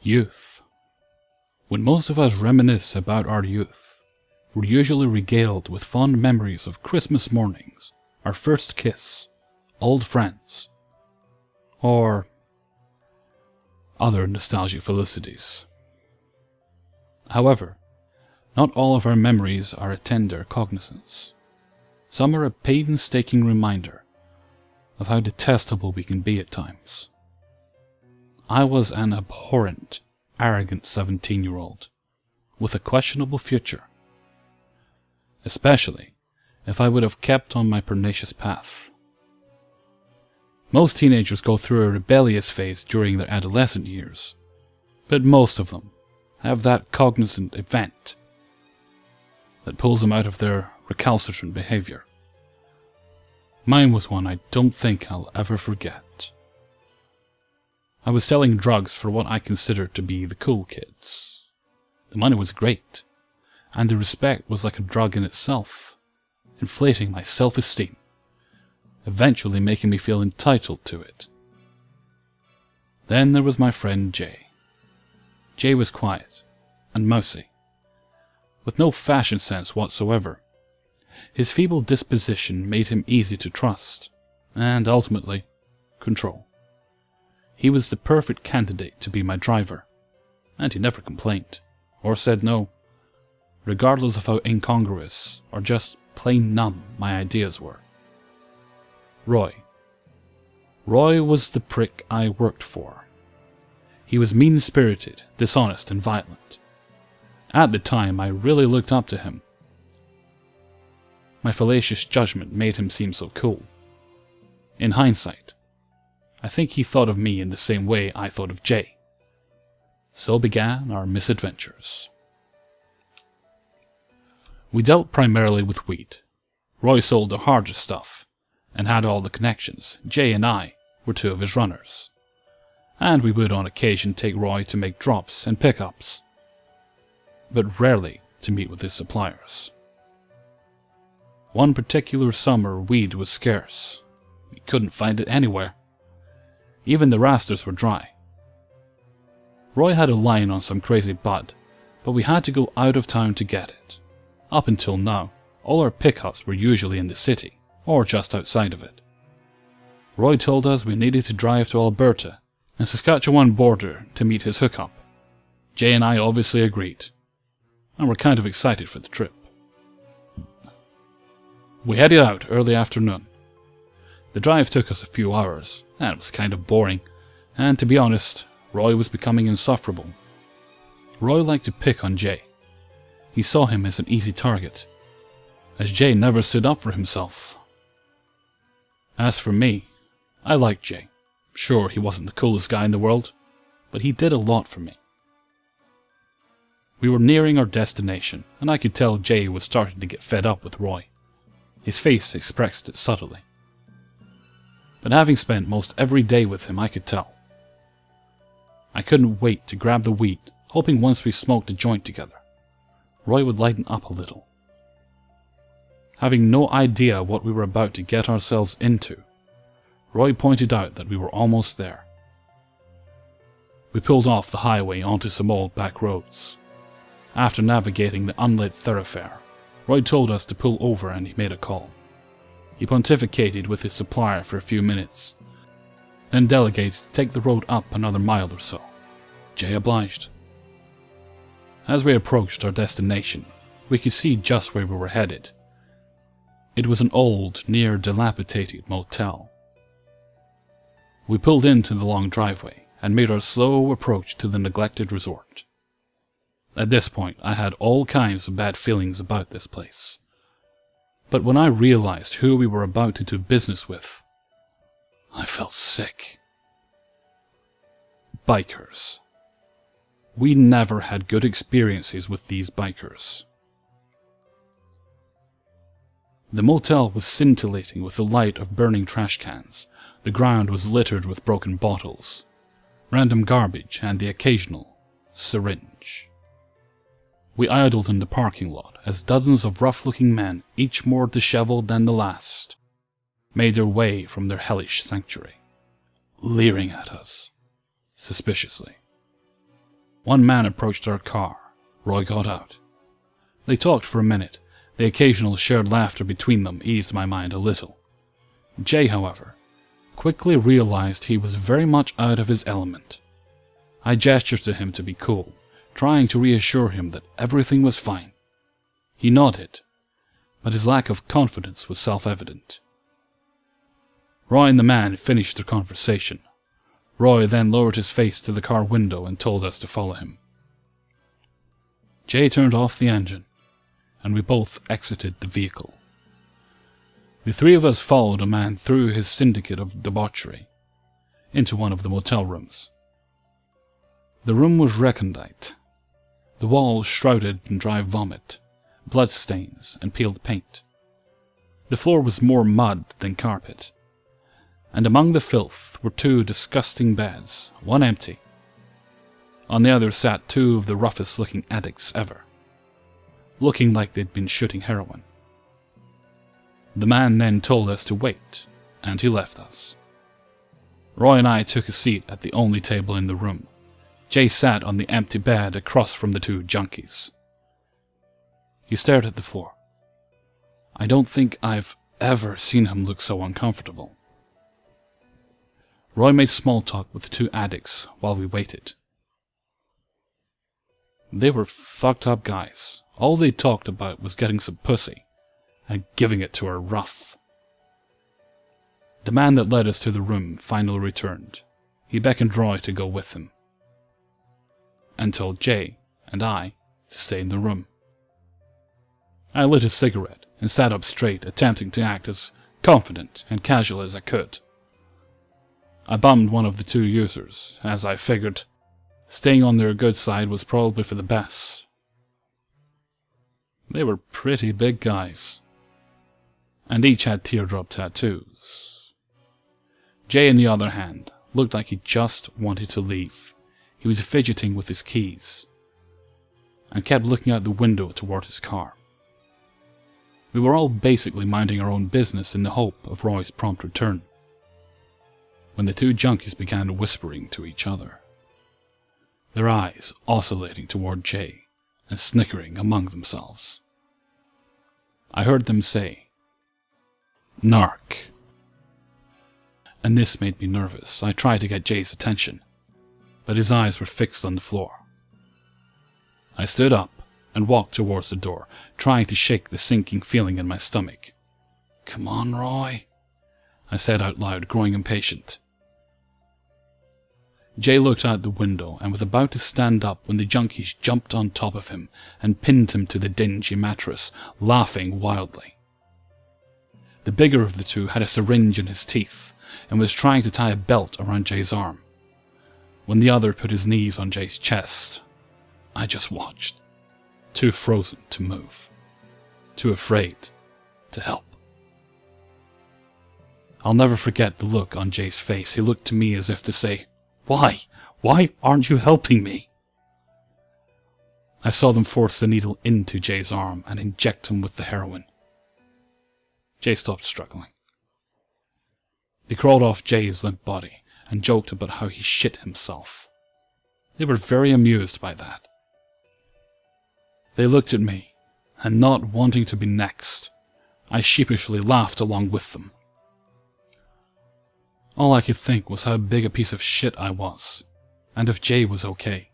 Youth. When most of us reminisce about our youth, we're usually regaled with fond memories of Christmas mornings, our first kiss, old friends, or other nostalgic felicities. However, not all of our memories are a tender cognizance. Some are a painstaking reminder of how detestable we can be at times. I was an abhorrent, arrogant 17-year-old with a questionable future, especially if I would have kept on my pernicious path. Most teenagers go through a rebellious phase during their adolescent years, but most of them have that cognizant event that pulls them out of their recalcitrant behavior. Mine was one I don't think I'll ever forget. I was selling drugs for what I considered to be the cool kids. The money was great, and the respect was like a drug in itself, inflating my self-esteem, eventually making me feel entitled to it. Then there was my friend Jay. Jay was quiet and mousy, with no fashion sense whatsoever. His feeble disposition made him easy to trust, and ultimately, control. He was the perfect candidate to be my driver, and he never complained, or said no, regardless of how incongruous or just plain numb my ideas were. Roy. Roy was the prick I worked for. He was mean-spirited, dishonest, and violent. At the time, I really looked up to him. My fallacious judgment made him seem so cool. In hindsight, I think he thought of me in the same way I thought of Jay. So began our misadventures. We dealt primarily with weed. Roy sold the harder stuff, and had all the connections. Jay and I were two of his runners. And we would on occasion take Roy to make drops and pickups, but rarely to meet with his suppliers. One particular summer, weed was scarce. We couldn't find it anywhere. Even the rasters were dry. Roy had a line on some crazy bud, but we had to go out of town to get it. Up until now, all our pickups were usually in the city, or just outside of it. Roy told us we needed to drive to Alberta and Saskatchewan border to meet his hookup. Jay and I obviously agreed, and were kind of excited for the trip. We headed out early afternoon. The drive took us a few hours, and it was kind of boring, and to be honest, Roy was becoming insufferable. Roy liked to pick on Jay. He saw him as an easy target, as Jay never stood up for himself. As for me, I liked Jay. Sure, he wasn't the coolest guy in the world, but he did a lot for me. We were nearing our destination, and I could tell Jay was starting to get fed up with Roy. His face expressed it subtly. But having spent most every day with him, I could tell. I couldn't wait to grab the weed, hoping once we smoked a joint together, Roy would lighten up a little. Having no idea what we were about to get ourselves into, Roy pointed out that we were almost there. We pulled off the highway onto some old back roads. After navigating the unlit thoroughfare, Roy told us to pull over and he made a call. He pontificated with his supplier for a few minutes, then delegated to take the road up another mile or so. Jay obliged. As we approached our destination, we could see just where we were headed. It was an old, near dilapidated motel. We pulled into the long driveway and made our slow approach to the neglected resort. At this point, I had all kinds of bad feelings about this place. But when I realized who we were about to do business with, I felt sick. Bikers. We never had good experiences with these bikers. The motel was scintillating with the light of burning trash cans. The ground was littered with broken bottles, random garbage, and the occasional syringe. We idled in the parking lot as dozens of rough-looking men, each more disheveled than the last, made their way from their hellish sanctuary, leering at us suspiciously. One man approached our car. Roy got out. They talked for a minute. The occasional shared laughter between them eased my mind a little. Jay, however, quickly realized he was very much out of his element. I gestured to him to be cool, trying to reassure him that everything was fine. He nodded, but his lack of confidence was self-evident. Roy and the man finished their conversation. Roy then lowered his face to the car window and told us to follow him. Jay turned off the engine, and we both exited the vehicle. The three of us followed a man through his syndicate of debauchery into one of the motel rooms. The room was recondite, the walls shrouded in dry vomit, bloodstains, and peeled paint. The floor was more mud than carpet, and among the filth were two disgusting beds, one empty. On the other sat two of the roughest-looking addicts ever, looking like they'd been shooting heroin. The man then told us to wait, and he left us. Roy and I took a seat at the only table in the room. Jay sat on the empty bed across from the two junkies. He stared at the floor. I don't think I've ever seen him look so uncomfortable. Roy made small talk with the two addicts while we waited. They were fucked up guys. All they talked about was getting some pussy and giving it to her rough. The man that led us to the room finally returned. He beckoned Roy to go with him, and told Jay and I to stay in the room. I lit a cigarette and sat up straight, attempting to act as confident and casual as I could. I bummed one of the two users, as I figured staying on their good side was probably for the best. They were pretty big guys, and each had teardrop tattoos. Jay, on the other hand, looked like he just wanted to leave. He was fidgeting with his keys, and kept looking out the window toward his car. We were all basically minding our own business in the hope of Roy's prompt return, when the two junkies began whispering to each other, their eyes oscillating toward Jay and snickering among themselves. I heard them say, "Narc," and this made me nervous. I tried to get Jay's attention, but his eyes were fixed on the floor. I stood up and walked towards the door, trying to shake the sinking feeling in my stomach. "Come on, Roy," I said out loud, growing impatient. Jay looked out the window and was about to stand up when the junkies jumped on top of him and pinned him to the dingy mattress, laughing wildly. The bigger of the two had a syringe in his teeth and was trying to tie a belt around Jay's arm, when the other put his knees on Jay's chest. I just watched, too frozen to move, too afraid to help. I'll never forget the look on Jay's face. He looked to me as if to say, "Why? Why aren't you helping me?" I saw them force the needle into Jay's arm and inject him with the heroin. Jay stopped struggling. They crawled off Jay's limp body and joked about how he shit himself. They were very amused by that. They looked at me, and not wanting to be next, I sheepishly laughed along with them. All I could think was how big a piece of shit I was, and if Jay was okay.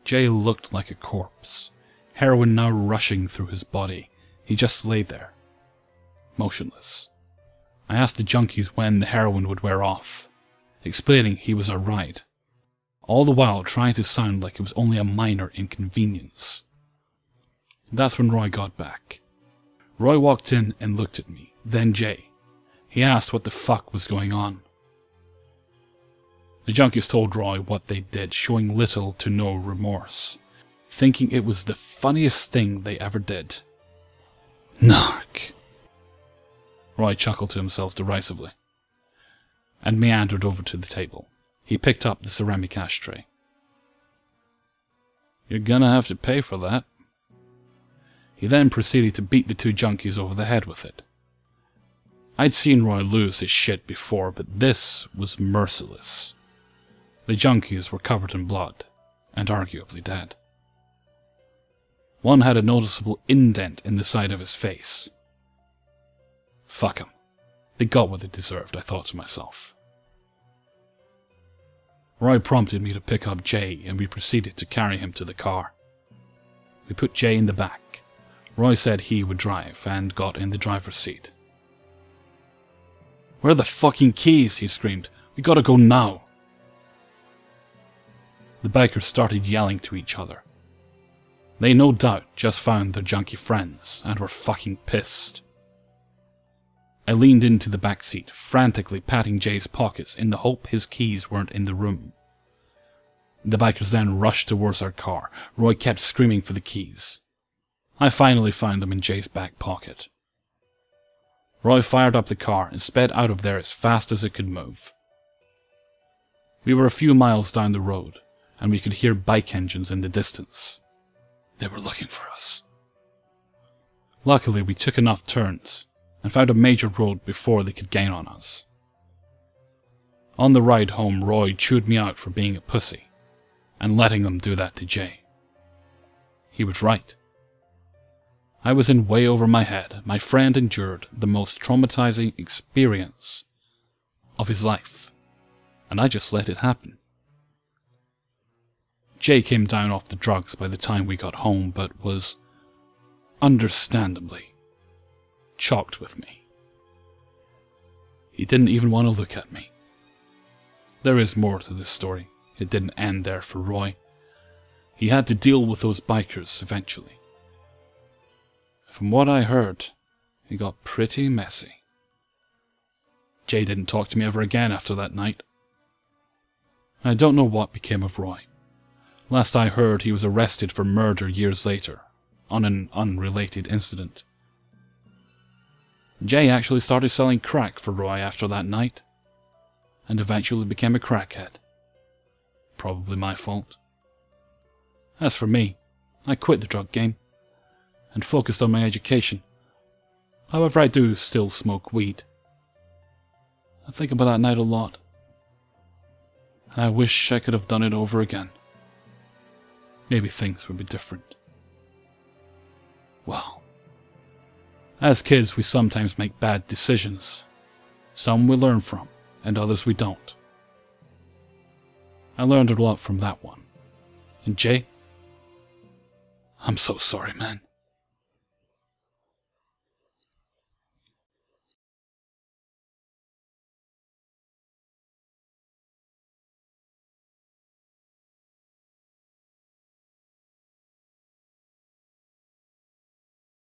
Jay looked like a corpse, heroin now rushing through his body. He just lay there, motionless. I asked the junkies when the heroin would wear off, explaining he was alright, all the while trying to sound like it was only a minor inconvenience. That's when Roy got back. Roy walked in and looked at me, then Jay. He asked what the fuck was going on. The junkies told Roy what they did, showing little to no remorse, thinking it was the funniest thing they ever did. "Narc." Roy chuckled to himself derisively, and meandered over to the table. He picked up the ceramic ashtray. "You're gonna have to pay for that." He then proceeded to beat the two junkies over the head with it. I'd seen Roy lose his shit before, but this was merciless. The junkies were covered in blood, and arguably dead. One had a noticeable indent in the side of his face. Fuck 'em. They got what they deserved, I thought to myself. Roy prompted me to pick up Jay, and we proceeded to carry him to the car. We put Jay in the back. Roy said he would drive, and got in the driver's seat. "Where are the fucking keys?" he screamed. "We gotta go now." The bikers started yelling to each other. They no doubt just found their junkie friends, and were fucking pissed. I leaned into the back seat, frantically patting Jay's pockets in the hope his keys weren't in the room. The bikers then rushed towards our car. Roy kept screaming for the keys. I finally found them in Jay's back pocket. Roy fired up the car and sped out of there as fast as it could move. We were a few miles down the road, and we could hear bike engines in the distance. They were looking for us. Luckily, we took enough turns and found a major road before they could gain on us. On the ride home, Roy chewed me out for being a pussy and letting them do that to Jay. He was right. I was in way over my head. My friend endured the most traumatizing experience of his life, and I just let it happen. Jay came down off the drugs by the time we got home, but was, understandably, shocked with me. He didn't even want to look at me. There is more to this story. It didn't end there for Roy. He had to deal with those bikers eventually. From what I heard, it got pretty messy. Jay didn't talk to me ever again after that night. I don't know what became of Roy. Last I heard, he was arrested for murder years later, on an unrelated incident. Jay actually started selling crack for Roy after that night, and eventually became a crackhead. Probably my fault. As for me, I quit the drug game, and focused on my education. However, I do still smoke weed. I think about that night a lot, and I wish I could have done it over again. Maybe things would be different. Well, as kids we sometimes make bad decisions. Some we learn from, and others we don't. I learned a lot from that one. And Jay, I'm so sorry, man.